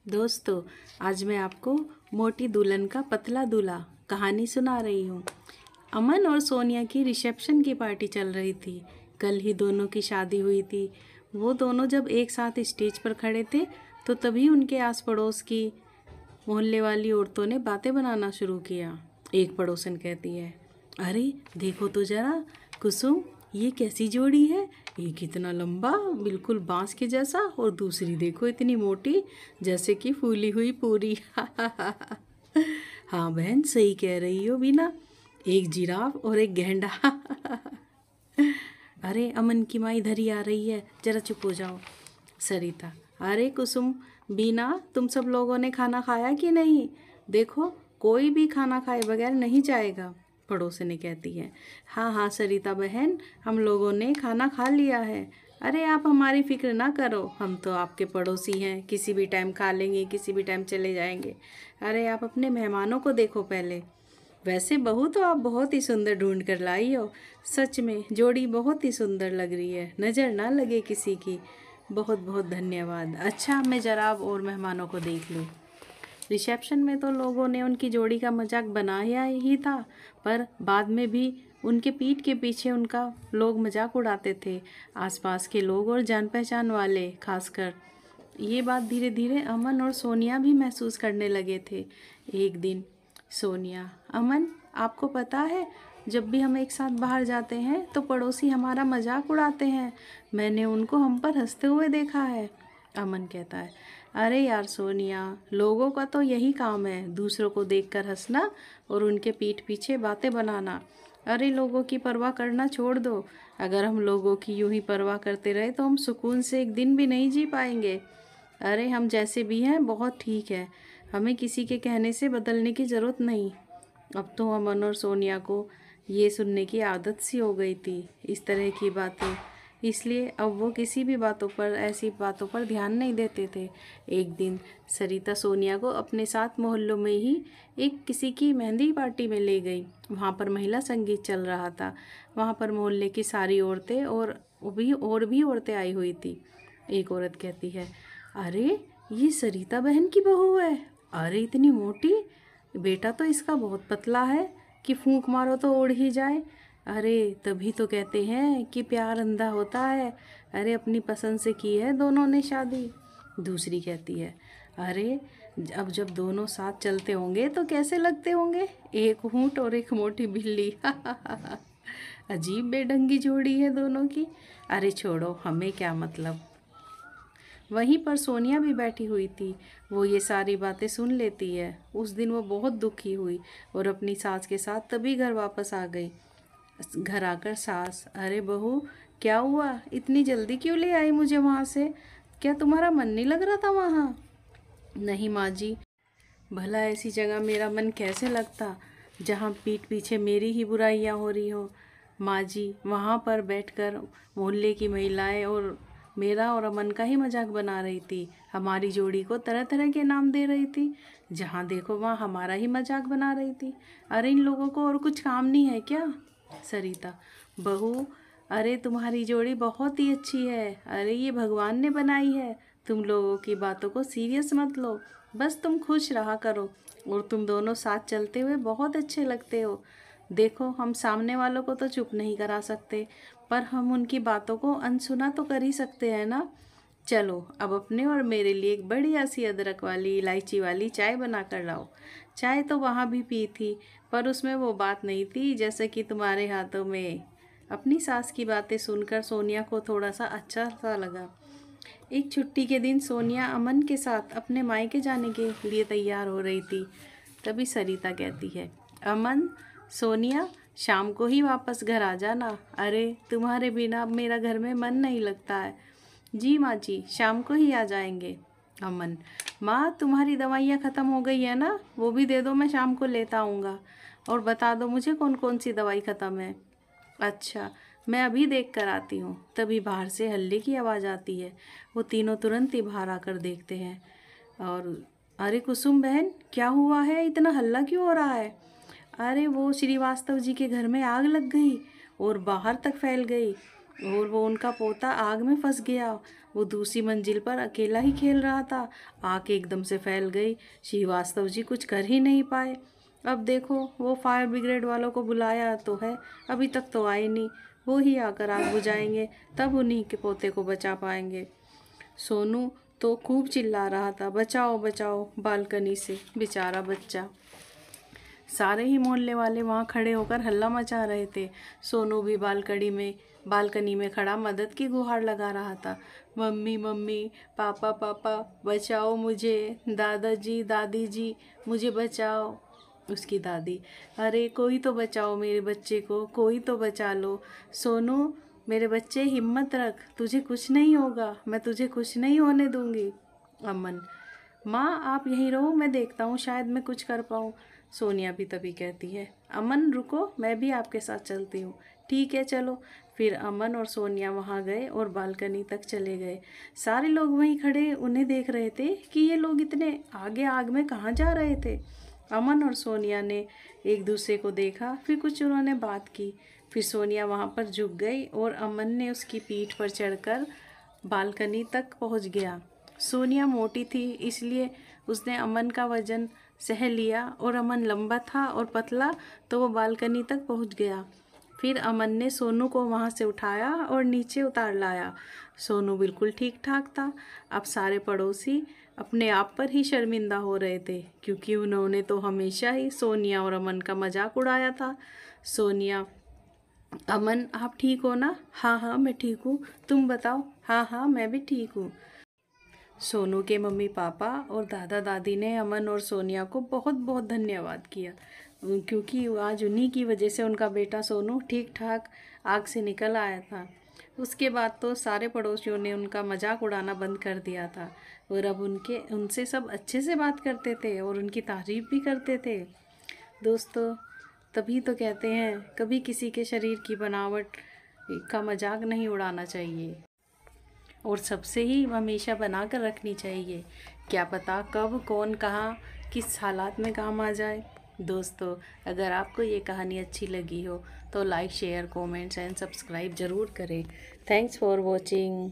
दोस्तों, आज मैं आपको मोटी दुल्हन का पतला दूल्हा कहानी सुना रही हूँ। अमन और सोनिया की रिसेप्शन की पार्टी चल रही थी। कल ही दोनों की शादी हुई थी। वो दोनों जब एक साथ स्टेज पर खड़े थे तो तभी उनके आस पड़ोस की मोहल्ले वाली औरतों ने बातें बनाना शुरू किया। एक पड़ोसन कहती है, अरे देखो तो जरा कुसुम, ये कैसी जोड़ी है। एक इतना लंबा बिल्कुल बांस के जैसा और दूसरी देखो इतनी मोटी जैसे कि फूली हुई पूरी। हाँ बहन, सही कह रही हो बीना, एक जिराफ और एक गैंडा। अरे अमन की माँ इधर ही आ रही है, जरा चुप हो जाओ। सरिता, अरे कुसुम, बीना, तुम सब लोगों ने खाना खाया कि नहीं। देखो कोई भी खाना खाए बगैर नहीं जाएगा। पड़ोसिनी कहती है, हाँ हाँ सरिता बहन, हम लोगों ने खाना खा लिया है। अरे आप हमारी फिक्र ना करो, हम तो आपके पड़ोसी हैं, किसी भी टाइम खा लेंगे, किसी भी टाइम चले जाएंगे। अरे आप अपने मेहमानों को देखो पहले। वैसे बहू तो आप बहुत ही सुंदर ढूंढ कर लाई हो। सच में जोड़ी बहुत ही सुंदर लग रही है, नज़र ना लगे किसी की। बहुत बहुत धन्यवाद। अच्छा, मैं जरा अब और मेहमानों को देख लूँ। रिसेप्शन में तो लोगों ने उनकी जोड़ी का मजाक बनाया ही था, पर बाद में भी उनके पीठ के पीछे उनका लोग मजाक उड़ाते थे, आसपास के लोग और जान पहचान वाले खासकर। ये बात धीरे धीरे अमन और सोनिया भी महसूस करने लगे थे। एक दिन सोनिया, अमन, आपको पता है जब भी हम एक साथ बाहर जाते हैं तो पड़ोसी हमारा मजाक उड़ाते हैं। मैंने उनको हम पर हंसते हुए देखा है। अमन कहता है, अरे यार सोनिया, लोगों का तो यही काम है, दूसरों को देखकर हंसना और उनके पीठ पीछे बातें बनाना। अरे लोगों की परवाह करना छोड़ दो। अगर हम लोगों की यूं ही परवाह करते रहे तो हम सुकून से एक दिन भी नहीं जी पाएंगे। अरे हम जैसे भी हैं बहुत ठीक है, हमें किसी के कहने से बदलने की ज़रूरत नहीं। अब तो अमन और सोनिया को ये सुनने की आदत सी हो गई थी, इस तरह की बातें, इसलिए अब वो किसी भी बातों पर, ऐसी बातों पर ध्यान नहीं देते थे। एक दिन सरिता सोनिया को अपने साथ मोहल्लों में ही एक किसी की मेहंदी पार्टी में ले गई। वहाँ पर महिला संगीत चल रहा था। वहाँ पर मोहल्ले की सारी औरतें और भी औरतें आई हुई थी। एक औरत कहती है, अरे ये सरिता बहन की बहू है। अरे इतनी मोटी, बेटा तो इसका बहुत पतला है कि फूंक मारो तो उड़ ही जाए। अरे तभी तो कहते हैं कि प्यार अंधा होता है। अरे अपनी पसंद से की है दोनों ने शादी। दूसरी कहती है, अरे अब जब दोनों साथ चलते होंगे तो कैसे लगते होंगे, एक ऊँट और एक मोटी बिल्ली। अजीब बेढंगी जोड़ी है दोनों की। अरे छोड़ो, हमें क्या मतलब। वहीं पर सोनिया भी बैठी हुई थी। वो ये सारी बातें सुन लेती है। उस दिन वो बहुत दुखी हुई और अपनी सास के साथ तभी घर वापस आ गई। घर आकर सास, अरे बहू, क्या हुआ, इतनी जल्दी क्यों ले आई मुझे वहाँ से। क्या तुम्हारा मन नहीं लग रहा था वहाँ। नहीं माँ जी, भला ऐसी जगह मेरा मन कैसे लगता जहाँ पीठ पीछे मेरी ही बुराइयाँ हो रही हो। माँ जी, वहाँ पर बैठकर मोहल्ले की महिलाएं और मेरा और अमन का ही मजाक बना रही थी, हमारी जोड़ी को तरह तरह के नाम दे रही थी। जहाँ देखो वहाँ हमारा ही मजाक बना रही थी। अरे इन लोगों को और कुछ काम नहीं है क्या। सरिता, बहू, अरे तुम्हारी जोड़ी बहुत ही अच्छी है। अरे ये भगवान ने बनाई है। तुम लोगों की बातों को सीरियस मत लो, बस तुम खुश रहा करो। और तुम दोनों साथ चलते हुए बहुत अच्छे लगते हो। देखो हम सामने वालों को तो चुप नहीं करा सकते, पर हम उनकी बातों को अनसुना तो कर ही सकते हैं ना। चलो अब अपने और मेरे लिए एक बढ़िया सी अदरक वाली, इलायची वाली चाय बना कर लाओ। चाय तो वहाँ भी पी थी, पर उसमें वो बात नहीं थी जैसे कि तुम्हारे हाथों में। अपनी सास की बातें सुनकर सोनिया को थोड़ा सा अच्छा सा लगा। एक छुट्टी के दिन सोनिया अमन के साथ अपने मायके जाने के लिए तैयार हो रही थी। तभी सरिता कहती है, अमन, सोनिया, शाम को ही वापस घर आ जाना। अरे तुम्हारे बिना अब मेरा घर में मन नहीं लगता है। जी माँ जी, शाम को ही आ जाएंगे। अमन, माँ तुम्हारी दवाइयाँ ख़त्म हो गई है ना, वो भी दे दो, मैं शाम को लेता आऊँगा। और बता दो मुझे कौन कौन सी दवाई ख़त्म है। अच्छा, मैं अभी देख कर आती हूँ। तभी बाहर से हल्ले की आवाज़ आती है। वो तीनों तुरंत ही बाहर आकर देखते हैं और, अरे कुसुम बहन, क्या हुआ है, इतना हल्ला क्यों हो रहा है। अरे वो श्रीवास्तव जी के घर में आग लग गई और बाहर तक फैल गई और वो उनका पोता आग में फंस गया वो दूसरी मंजिल पर अकेला ही खेल रहा था। आग एकदम से फैल गई। श्रीवास्तव जी कुछ कर ही नहीं पाए। अब देखो, वो फायर ब्रिगेड वालों को बुलाया तो है, अभी तक तो आए नहीं। वो ही आकर आग बुझाएंगे, तब उन्हीं के पोते को बचा पाएंगे। सोनू तो खूब चिल्ला रहा था, बचाओ बचाओ, बालकनी से बेचारा बच्चा। सारे ही मोहल्ले वाले वहाँ खड़े होकर हल्ला मचा रहे थे। सोनू भी बालकनी में खड़ा मदद की गुहार लगा रहा था। मम्मी मम्मी, पापा पापा, बचाओ मुझे, दादाजी दादी जी, मुझे बचाओ। उसकी दादी, अरे कोई तो बचाओ मेरे बच्चे को, कोई तो बचा लो। सोनू मेरे बच्चे, हिम्मत रख, तुझे कुछ नहीं होगा, मैं तुझे कुछ नहीं होने दूंगी। अमन, माँ आप यहीं रहो, मैं देखता हूँ, शायद मैं कुछ कर पाऊँ। सोनिया भी तभी कहती है, अमन रुको, मैं भी आपके साथ चलती हूँ। ठीक है चलो। फिर अमन और सोनिया वहाँ गए और बालकनी तक चले गए। सारे लोग वहीं खड़े उन्हें देख रहे थे कि ये लोग इतने आगे आग में कहाँ जा रहे थे। अमन और सोनिया ने एक दूसरे को देखा, फिर कुछ उन्होंने बात की। फिर सोनिया वहाँ पर झुक गई और अमन ने उसकी पीठ पर चढ़कर बालकनी तक पहुँच गया। सोनिया मोटी थी, इसलिए उसने अमन का वजन सह लिया, और अमन लंबा था और पतला, तो वो बालकनी तक पहुंच गया। फिर अमन ने सोनू को वहां से उठाया और नीचे उतार लाया। सोनू बिल्कुल ठीक ठाक था। अब सारे पड़ोसी अपने आप पर ही शर्मिंदा हो रहे थे, क्योंकि उन्होंने तो हमेशा ही सोनिया और अमन का मजाक उड़ाया था। सोनिया, अमन आप ठीक हो ना? हाँ हाँ मैं ठीक हूँ। तुम बताओ? हाँ हाँ मैं भी ठीक हूँ। सोनू के मम्मी पापा और दादा दादी ने अमन और सोनिया को बहुत बहुत धन्यवाद किया, क्योंकि आज उन्हीं की वजह से उनका बेटा सोनू ठीक ठाक आग से निकल आया था। उसके बाद तो सारे पड़ोसियों ने उनका मजाक उड़ाना बंद कर दिया था, और अब उनसे सब अच्छे से बात करते थे और उनकी तारीफ भी करते थे। दोस्तों, तभी तो कहते हैं कभी किसी के शरीर की बनावट का मजाक नहीं उड़ाना चाहिए, और सबसे ही हमेशा बना कर रखनी चाहिए। क्या पता कब कौन कहाँ किस हालात में काम आ जाए। दोस्तों, अगर आपको ये कहानी अच्छी लगी हो तो like share comments and subscribe ज़रूर करें। Thanks for watching.